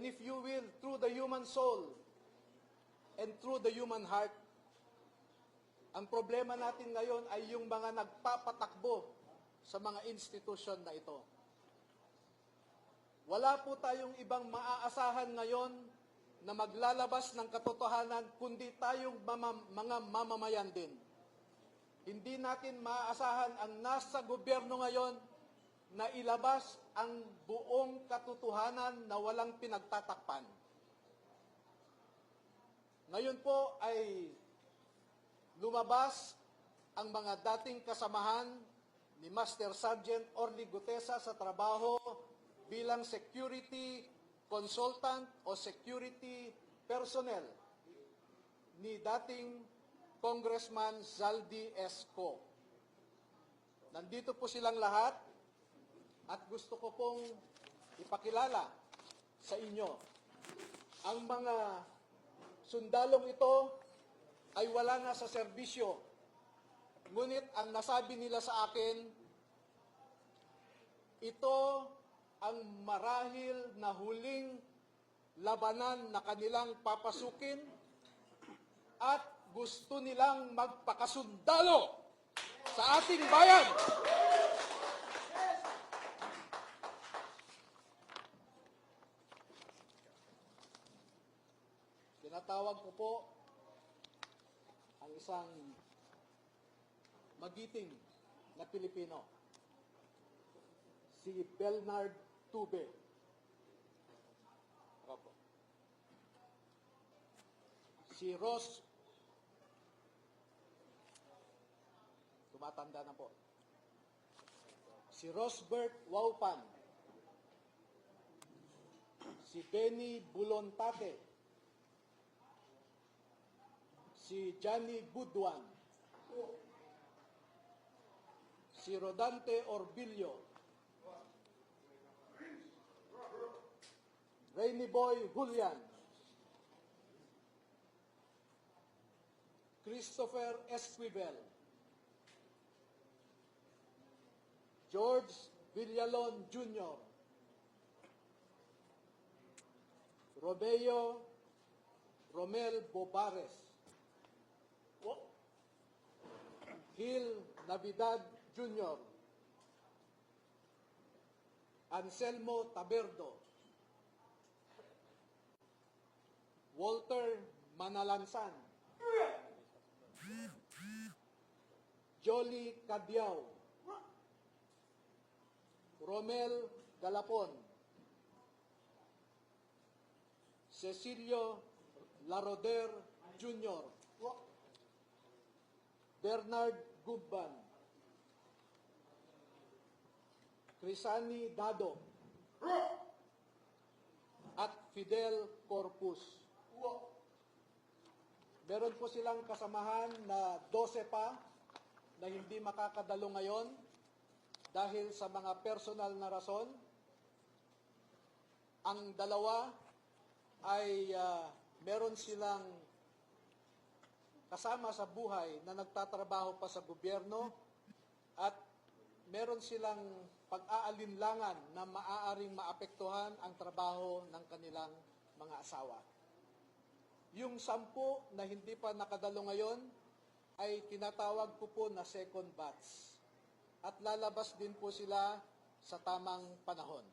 And if you will, through the human soul and through the human heart, ang problema natin ngayon ay yung mga nagpapatakbo sa mga institusyon na ito. Wala po tayong ibang maaasahan ngayon na maglalabas ng katotohanan kundi tayong mga mamamayan din. Hindi natin maaasahan ang nasa gobyerno ngayon na ilabas ang buong katotohanan na walang pinagtatakpan. Ngayon po ay lumabas ang mga dating kasamahan ni Master Sergeant Orly Gutesa sa trabaho bilang security consultant o security personnel ni dating Congressman Zaldi Esco. Nandito po silang lahat at gusto ko pong ipakilala sa inyo. Ang mga sundalong ito ay wala na sa serbisyo. Ngunit ang nasabi nila sa akin, ito ang marahil na huling labanan na kanilang papasukin at gusto nilang magpakasundalo sa ating bayan. Tinatawag ko po ang isang magiting na Pilipino, si Bernard Tube. Opo. Si Ross, tumatanda na po. Si Rosbert Waupan. Si Benny Bulontate. Si Johnny Buduan. Si Rodante Orbillo. Rainy Boy Julian. Christopher Esquivel. George Villalon Jr. Robeo Romel Bobares. Gil Navidad Jr. Anselmo Taberdo. Walter Manalansan. Jolly Cadiao. Romel Galapon. Cecilio Laroder Jr. Bernard Gubban. Crisani Dado. At Fidel Corpus. Meron po silang kasamahan na 12 pa na hindi makakadalo ngayon dahil sa mga personal na rason. Ang dalawa ay meron silang kasama sa buhay na nagtatrabaho pa sa gobyerno at meron silang pag-aalinlangan na maaaring maapektuhan ang trabaho ng kanilang mga asawa. Yung 10 na hindi pa nakadalo ngayon ay tinatawag ko po na second batch at lalabas din po sila sa tamang panahon.